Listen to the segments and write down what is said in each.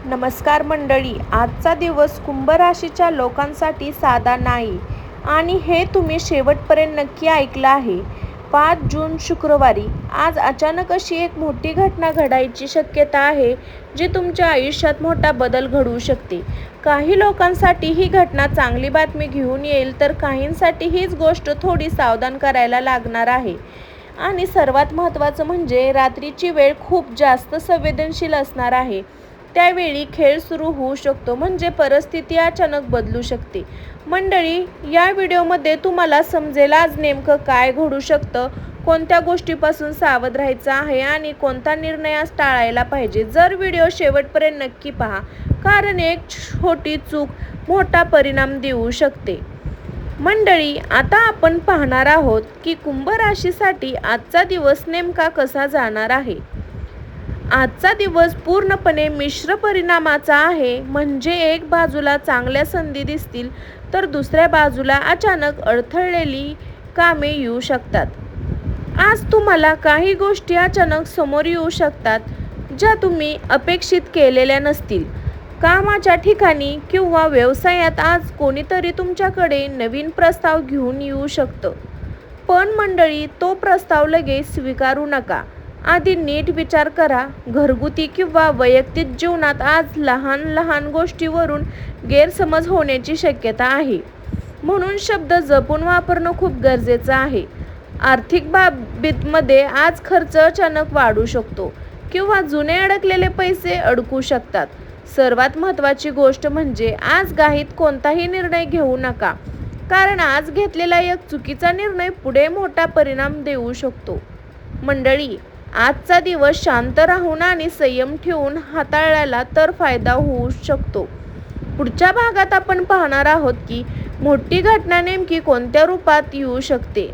नमस्कार मंडळी, आजचा दिवस कुंभ राशीच्या लोकांसाठी साधा नाही आणि हे तुम्ही शेवटपर्यंत नक्की ऐकलं आहे. 5 जून शुक्रवारी आज अचानक अशी एक मोठी घटना घडायची शक्यता आहे जी तुमच्या आयुष्यात मोठा बदल घडवू शकते. काही लोकांसाठी ही घटना चांगली बातमी घेऊन येईल, तर काहींसाठी हीच गोष्ट थोडी सावधान करायला लागणार आहे. आणि सर्वात महत्त्वाचं म्हणजे रात्रीची वेळ खूप जास्त संवेदनशील असणार आहे. त्यावेळी खेळ सुरू होऊ शकतो, म्हणजे परिस्थिती अचानक बदलू शकते. मंडळी, या व्हिडिओमध्ये तुम्हाला समजेल आज नेमकं काय घडू शकतं, कोणत्या गोष्टीपासून सावध राहायचं आहे आणि कोणता निर्णय आज टाळायला पाहिजे. जर व्हिडिओ शेवटपर्यंत नक्की पहा, कारण एक छोटी चूक मोठा परिणाम देऊ शकते. मंडळी, आता आपण पाहणार आहोत की कुंभ राशीसाठी आजचा दिवस नेमका कसा जाणार आहे. आजचा दिवस पूर्णपणे मिश्र परिणामाचा आहे. म्हणजे एक बाजूला चांगल्या संधी दिसतील, तर दुसऱ्या बाजूला अचानक अडथळलेली कामे येऊ शकतात. आज तुम्हाला काही गोष्टी अचानक समोर येऊ शकतात ज्या तुम्ही अपेक्षित केलेल्या नसतील. कामाच्या ठिकाणी किंवा व्यवसायात आज कोणीतरी तुमच्याकडे नवीन प्रस्ताव घेऊन येऊ शकतं. पण मंडळी, तो प्रस्ताव लगेच स्वीकारू नका. आधी नीट विचार करा. घरगुती किंवा वैयक्तिक जीवनात आज लहान लहान गोष्टीवरून गैरसमज होण्याची शक्यता आहे. म्हणून शब्द जपून वापरणं खूप गरजेचं आहे. आर्थिक बाबतीमध्ये आज खर्च अचानक वाढू शकतो किंवा जुने अडकलेले पैसे अडकू शकतात. सर्वात महत्त्वाची गोष्ट म्हणजे आज घाईत कोणताही निर्णय घेऊ नका, कारण आज घेतलेला एक चुकीचा निर्णय पुढे मोठा परिणाम देऊ शकतो. मंडळी, आजचा दिवस शांत राहून आणि संयम ठेवून हाताळला तर फायदा होऊ शकतो. पुढच्या भागात आपण पाहणार आहोत की मोठी घटना नेमकी कोणत्या रूपात येऊ शकते.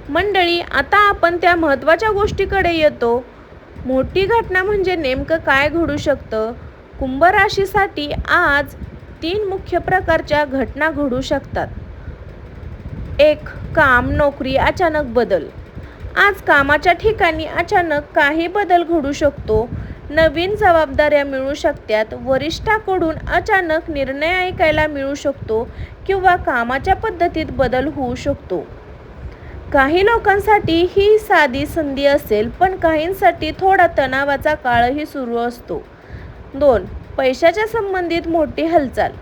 मंडळी, आता आपण त्या महत्त्वाच्या गोष्टीकडे येतो. मोठी घटना म्हणजे नेमकं काय घडू शकतं. कुंभ राशीसाठी आज 3 मुख्य प्रकारच्या घटना घडू शकतात. 1. काम, नोकरी अचानक बदल. आज कामाच्या ठिकाणी अचानक काही बदल घडू शकतो. नवीन जबाबदाऱ्या मिळू शकतात. वरिष्ठाकडून अचानक निर्णय ऐकायला मिळू शकतो किंवा कामाच्या पद्धतीत बदल होऊ शकतो. काही लोकांसाठी ही साधी संधी असेल, पण काहींसाठी थोडा तणावाचा काळही सुरू असतो. 2. पैशाच्या संबंधित मोठी हालचाल.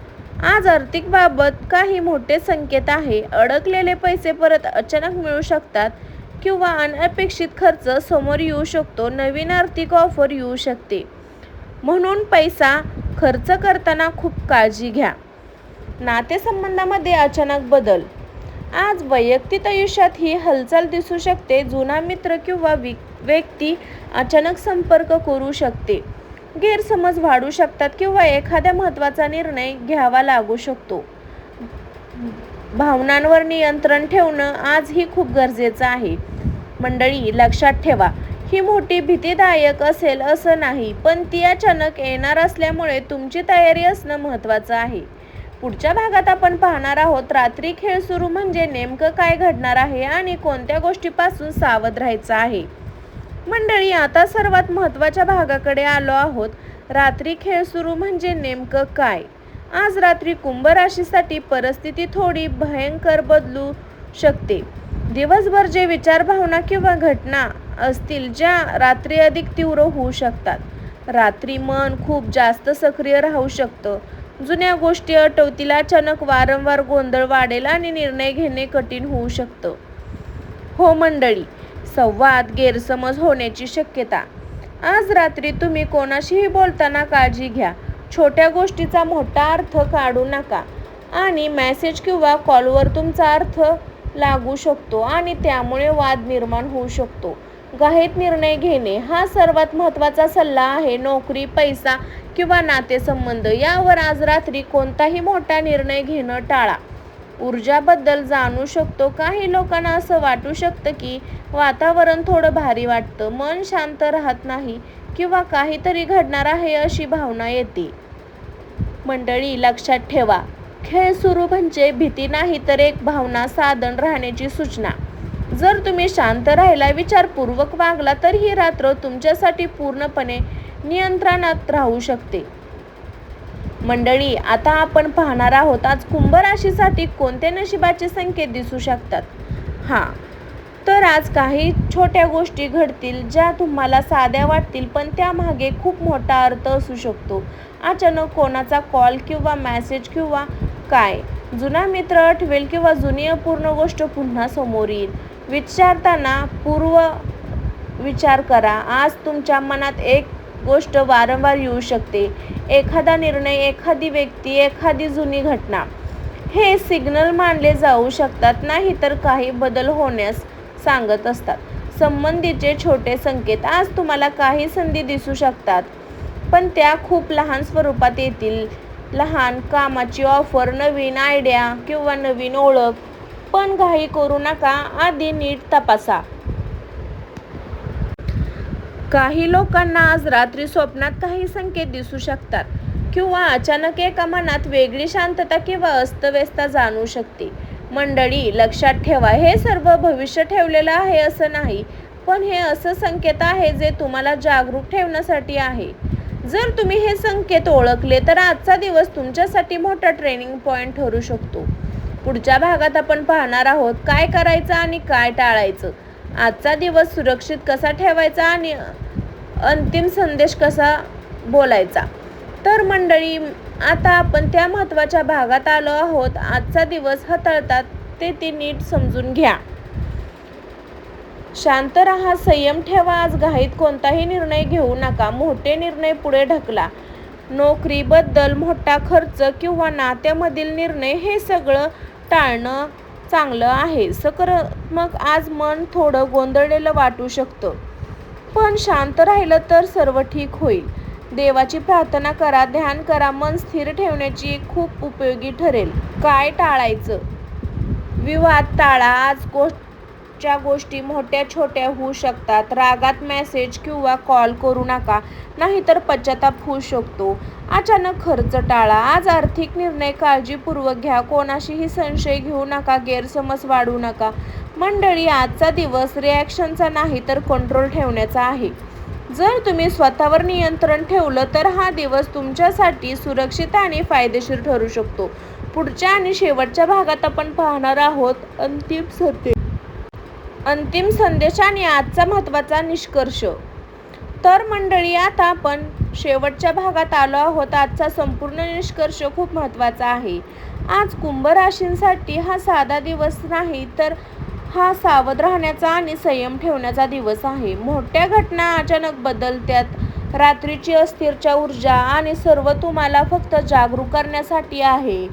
आज आर्थिक बाबत काही मोठे संकेत आहे. अडकलेले पैसे परत अचानक मिळू शकतात किंवा अनपेक्षित खर्च समोर येऊ शकतो. नवीन आर्थिक ऑफर येऊ शकते, म्हणून पैसा खर्च करताना खूप काळजी घ्या. नातेसंबंधामध्ये अचानक बदल. आज वैयक्तिक आयुष्यात ही हालचाल दिसू शकते. जुना मित्र किंवा व्यक्ती अचानक संपर्क करू शकते. गैरसमज वाढू शकतात किंवा एखादा महत्त्वाचा निर्णय घ्यावा लागू शकतो. भावनांवर नियंत्रण ठेवणं आजही खूप गरजेचं आहे. मंडळी, लक्षात ठेवा, ही मोठी भीतीदायक असेल असं नाही, पण ती अचानक येणार असल्यामुळे तुमची तयारी असणं महत्त्वाचं आहे. पुढच्या भागात आपण पाहणार आहोत रात्री खेळ सुरू म्हणजे नेमकं काय घडणार आहे आणि कोणत्या गोष्टीपासून सावध राहायचं आहे. मंडळी, आता सर्वात महत्त्वाच्या भागाकडे आलो आहोत. रात्री खेळ सुरू म्हणजे नेमकं काय. आज रात्री कुंभ राशीसाठी परिस्थिती थोडी भयंकर बदलू शकते. दिवसभर जे विचार, भावना किंवा घटना असतील ज्या रात्री अधिक तीव्र होऊ शकतात. रात्री मन खूप जास्त सक्रिय राहू शकतं. जुन्या गोष्टी आठवतील. अचानक वारंवार गोंधळ वाढेल आणि निर्णय घेणे कठीण होऊ शकतं. हो मंडळी, संवाद, गैरसमज होण्याची शक्यता. आज रात्री तुम्ही कोणाशीही बोलताना काळजी घ्या. छोट्या गोष्टीचा मोठा अर्थ काढू नका आणि मेसेज किंवा कॉलवर तुमचा अर्थ लागू शकतो आणि त्यामुळे वाद निर्माण होऊ शकतो. घाईत निर्णय घेणे हा सर्वात महत्त्वाचा सल्ला आहे. नोकरी, पैसा किंवा नातेसंबंध यावर आज रात्री कोणताही मोठा निर्णय घेणं टाळा. ऊर्जाबद्दल जाणू शकतो. काही लोकांना असं वाटू शकतं की वातावरण थोडं भारी वाटतं, मन शांत राहत नाही किंवा काहीतरी घडणार आहे अशी भावना येते. मंडळी, लक्षात ठेवा, खेळ सुरू म्हणजे भीती नाही, तर एक भावना साधन राहण्याची सूचना. जर तुम्ही शांत राहिला, विचारपूर्वक वागला, तर ही रात्र तुमच्यासाठी पूर्णपणे नियंत्रणात राहू शकते. मंडळी, आता आपण पाहणार आहोत आज कुंभ राशीसाठी कोणते नशिबाचे संकेत दिसू शकतात. तर आज काही छोट्या गोष्टी घडतील ज्या तुम्हाला साध्या वाटतील, पण त्यामागे खूप मोठा अर्थ असू शकतो. अचानक कोणाचा कॉल किंवा मेसेज किंवा काय जुना मित्र आठवेल किंवा जुनी अपूर्ण गोष्ट पुन्हा समोर येईल. विचारताना पूर्व विचार करा. आज तुमच्या मनात एक गोष्ट वारंवार येऊ शकते. एखादा निर्णय, एखादी व्यक्ती, एखादी जुनी घटना. हे सिग्नल मानले जाऊ शकतात, नाही तर काही बदल होण्यास सांगत असतात. संबंधीचे छोटे संकेत. आज तुम्हाला काही संधी दिसू शकतात, पण त्या खूप लहान स्वरूपात येतील. लहान कामाची ऑफर, नवीन आयडिया किंवा नवीन ओळख. पण घाई करू नका, आधी नीट तपासा. काही लोकांना आज रात्री स्वप्नात काही संकेत दिसू शकतात किंवा अचानक एका मनात वेगळी शांतता किंवा अस्तव्यस्तता जाणवू शकते. मंडळी, लक्षात ठेवा, हे सर्व भविष्य ठेवलेलं आहे असं नाही, पण हे असं संकेत आहे जे तुम्हाला जागरूक ठेवण्यासाठी आहे. जर तुम्ही हे संकेत ओळखले तर आजचा दिवस तुमच्यासाठी मोठा ट्रेनिंग पॉइंट ठरू शकतो. पुढच्या भागात आपण पाहणार आहोत काय करायचं आणि काय टाळायचं. आजचा दिवस सुरक्षित कसा ठेवायचा आणि अंतिम संदेश कसा बोलायचा. तर मंडळी, आता आपण त्या महत्त्वाच्या भागात आलो आहोत. आजचा दिवस हाताळतात ते नीट समजून घ्या. शांत राहा, संयम ठेवा. आज घाईत कोणताही निर्णय घेऊ नका. मोठे निर्णय पुढे ढकला. नोकरीबद्दल मोठा खर्च किंवा नात्यामधील निर्णय हे सगळं टाळणं चांगलं आहे. सकारात्मक. आज मन थोडं गोंधळलेलं वाटू शकतं, पण शांत राहिलं तर सर्व ठीक होईल. देवाची प्रार्थना करा, ध्यान करा. मन स्थिर ठेवण्याची खूप उपयोगी ठरेल. काय टाळायचं. विवाद टाळा. आज गोष्टी मोठ्या छोट्या होऊ शकतात. रागात मेसेज किंवा कॉल करू नका, नाहीतर पश्चाताप होऊ शकतो. अचानक खर्च टाळा. आज आर्थिक निर्णय काळजीपूर्वक घ्या. कोणाशीही संशय घेऊ नका, गैरसमज वाढवू नका. मंडळी, आजचा दिवस रिॲक्शनचा नाही तर कंट्रोल ठेवण्याचा आहे. जर तुम्ही स्वतःवर नियंत्रण ठेवलं तर हा दिवस तुमच्यासाठी सुरक्षित आणि फायदेशीर ठरू शकतो. पुढच्या आणि शेवटच्या भागात आपण पाहणार आहोत अंतिम संदेश आणि आजचा महत्त्वाचा निष्कर्ष. तर मंडळी, आता आपण शेवटच्या भागात आलो आहोत. आजचा संपूर्ण निष्कर्ष खूप महत्त्वाचा आहे. आज कुंभ राशींसाठी हा साधा दिवस नाही, तर हा सावध राहण्याचा आणि संयम ठेवण्याचा दिवस आहे. मोठ्या घटना अचानक बदलतात. रात्रीची अस्थिरता ऊर्जा आणि सर्व तुम्हाला फक्त जागरूक करण्यासाठी आहे.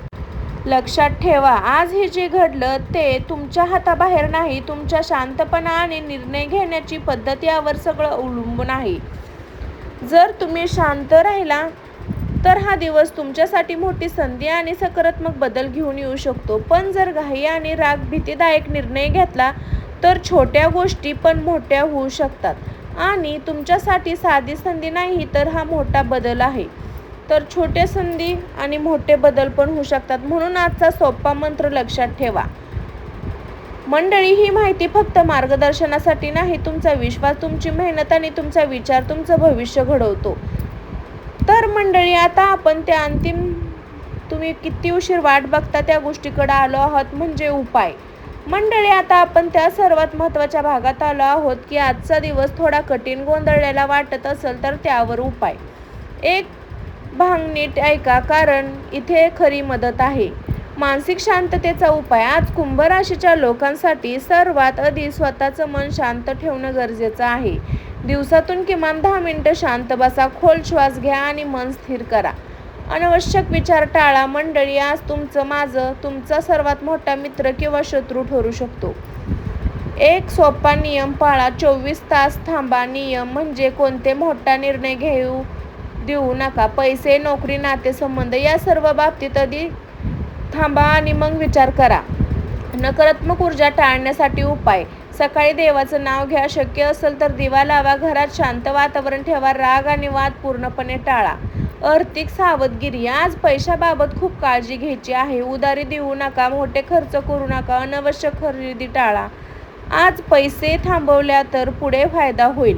लक्षात ठेवा, आज हे जे घडलं ते तुमच्या हाताबाहेर नाही. तुमच्या शांतपणा आणि निर्णय घेण्याची पद्धत यावर सगळं अवलंबून आहे. जर तुम्ही शांत राहिला तर हा दिवस तुमच्यासाठी मोठी संधी आणि सकारात्मक बदल घेऊन येऊ शकतो. पण जर घाई आणि राग भीतीदायक निर्णय घेतला तर छोट्या गोष्टी पण मोठ्या होऊ शकतात आणि तुमच्यासाठी साधी संधी नाही तर हा मोठा बदल आहे. तर छोट्या संधी आणि मोठे बदल पण होऊ शकतात. म्हणून आजचा सोपा मंत्र लक्षात ठेवा. मंडळी, ही माहिती फक्त मार्गदर्शनासाठी नाही. तुमचा विश्वास, तुमची मेहनत आणि तुमचा विचार तुमचं भविष्य घडवतो. तर मंडळी, आता आपण त्या अंतिम तुम्ही किती उशीर वाट बघता त्या गोष्टीकडे आलो आहोत, म्हणजे उपाय. मंडळी, आता आपण त्या सर्वात महत्त्वाच्या भागात आलो आहोत की आजचा दिवस थोडा कठीण, गोंधळलेला वाटत असेल तर त्यावर उपाय. एक भाग नीट ऐका, कारण इथे खरी मदत आहे. मानसिक शांततेचा उपाय. आज कुंभ राशीच्या लोकांसाठी सर्वात आधी स्वतःचं मन शांत ठेवणं गरजेचं आहे. दिवसातून किमान 10 मिनिटं शांत बसा. खोल श्वास घ्या आणि मन स्थिर करा. अनावश्यक विचार टाळा. मंडळी, आज तुमचा सर्वात मोठा मित्र किंवा शत्रू ठरू शकतो. एक सोपा नियम पाळा. 24 तास थांबा. नियम म्हणजे कोणते मोठा निर्णय देऊ नका. पैसे, नोकरी, नातेसंबंध या सर्व बाबतीत आधी थांबा आणि मग विचार करा. नकारात्मक ऊर्जा टाळण्यासाठी उपाय. सकाळी देवाचं नाव घ्या. शक्य असेल तर दिवा लावा. घरात शांत वातावरण ठेवा. राग आणि वाद पूर्णपणे टाळा. आर्थिक सावधगिरी. आज पैशाबाबत खूप काळजी घ्यायची आहे. उधारी देऊ नका. मोठे खर्च करू नका. अनावश्यक खरेदी टाळा. आज पैसे थांबवल्या तर पुढे फायदा होईल.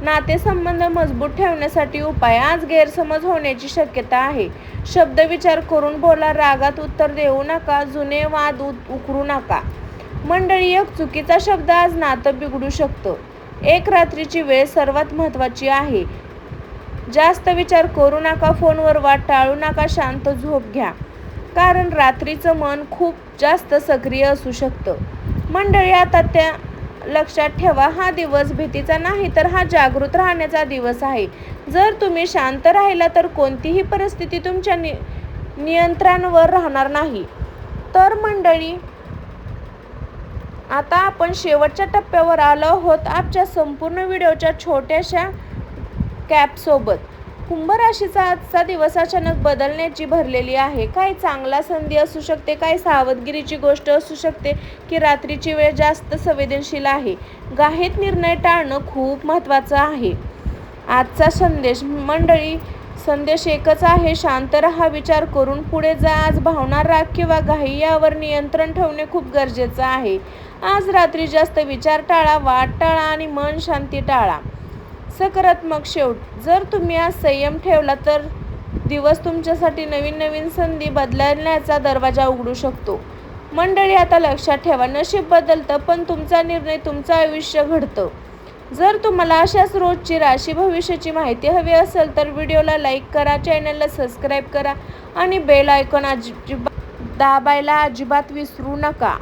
नातेसंबंध मजबूत ठेवण्यासाठी उपाय. आज गैरसमज होण्याची शक्यता आहे. शब्दविचार करून बोला. रागात उत्तर देऊ नका. जुने वाद उकरू नका. मंडळी, एक चुकीचा शब्द आज नातं बिघडू शकतं. एक रात्रीची वेळ सर्वात महत्त्वाची आहे. जास्त विचार करू नका. फोनवर वाद टाळू नका. शांत झोप घ्या, कारण रात्रीचं मन खूप जास्त सक्रिय असू शकतं. मंडळी, आता त्या लक्षात ठेवा, हा दिवस भीतीचा नाही, तर हा जागृत राहण्याचा दिवस आहे. जर तुम्ही शांत राहिला तर कोणतीही परिस्थिती तुमच्या नियंत्रणावर राहणार नाही. तर मंडळी, आता आपण शेवटच्या टप्प्यावर आलो आहोत आजच्या संपूर्ण व्हिडिओच्या छोट्याशा कॅपसोबत. कुंभ राशीचा आजचा दिवस अचानक बदलण्याची भरलेली आहे. काही चांगला संधी असू शकते, काही सावधगिरीची गोष्ट असू शकते की रात्रीची वेळ जास्त संवेदनशील आहे. घाईत निर्णय टाळणं खूप महत्त्वाचं आहे. आजचा संदेश. मंडळी, संदेश एकच आहे: शांत राहा, विचार करून पुढे जा. आज भावना, राग किंवा घाई यावर नियंत्रण ठेवणे खूप गरजेचं आहे. आज रात्री जास्त विचार टाळा, वाद टाळा आणि मन शांती टाळा. सकारात्मक शेवट. जर तुम्ही आज संयम ठेवला तर दिवस तुमच्यासाठी नवीन संधी बदलण्याचा दरवाजा उघडू शकतो. मंडळी, आता लक्षात ठेवा, नशीब बदलतं पण तुमचा निर्णय तुमचं आयुष्य घडतं. जर तुम्हाला अशाच रोजची राशी भविष्याची माहिती हवी असेल तर व्हिडिओला लाईक करा, चॅनलला सबस्क्राईब करा आणि बेल आयकॉन दाबायला अजिबात विसरू नका.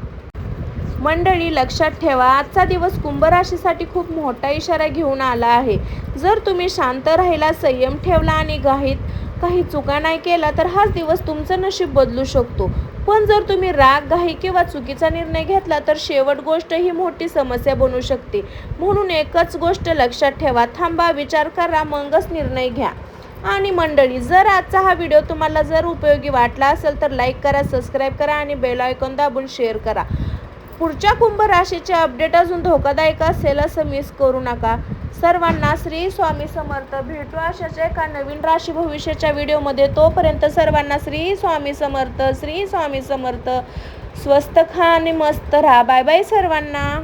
मंडळी, लक्षात ठेवा, आजचा दिवस कुंभ राशीसाठी खूप मोठा इशारा घेऊन आला आहे. जर तुम्ही शांत राहिला, संयम ठेवला आणि घाईत काही चुका नाही केला तर हाच दिवस तुमचं नशीब बदलू शकतो. पण जर तुम्ही राग, घाई किंवा चुकीचा निर्णय घेतला तर शेवट गोष्ट ही मोठी समस्या बनू शकते. म्हणून एकच गोष्ट लक्षात ठेवा: थांबा, विचार करा, मगच निर्णय घ्या. आणि मंडळी, जर आजचा हा व्हिडिओ तुम्हाला जर उपयोगी वाटला असेल तर लाईक करा, सबस्क्राईब करा आणि बेल आयकॉन दाबून शेअर करा. पुढच्या कुंभ राशीचे अपडेट अजून धोकादायक असेल असं मिस करू नका. सर्वांना श्री स्वामी समर्थ. भेटू अशाच एका नवीन राशी भविष्याच्या व्हिडिओमध्ये. तोपर्यंत सर्वांना श्री स्वामी समर्थ. श्री स्वामी समर्थ. स्वस्त खा आणि मस्त राहा. बाय बाय सर्वांना.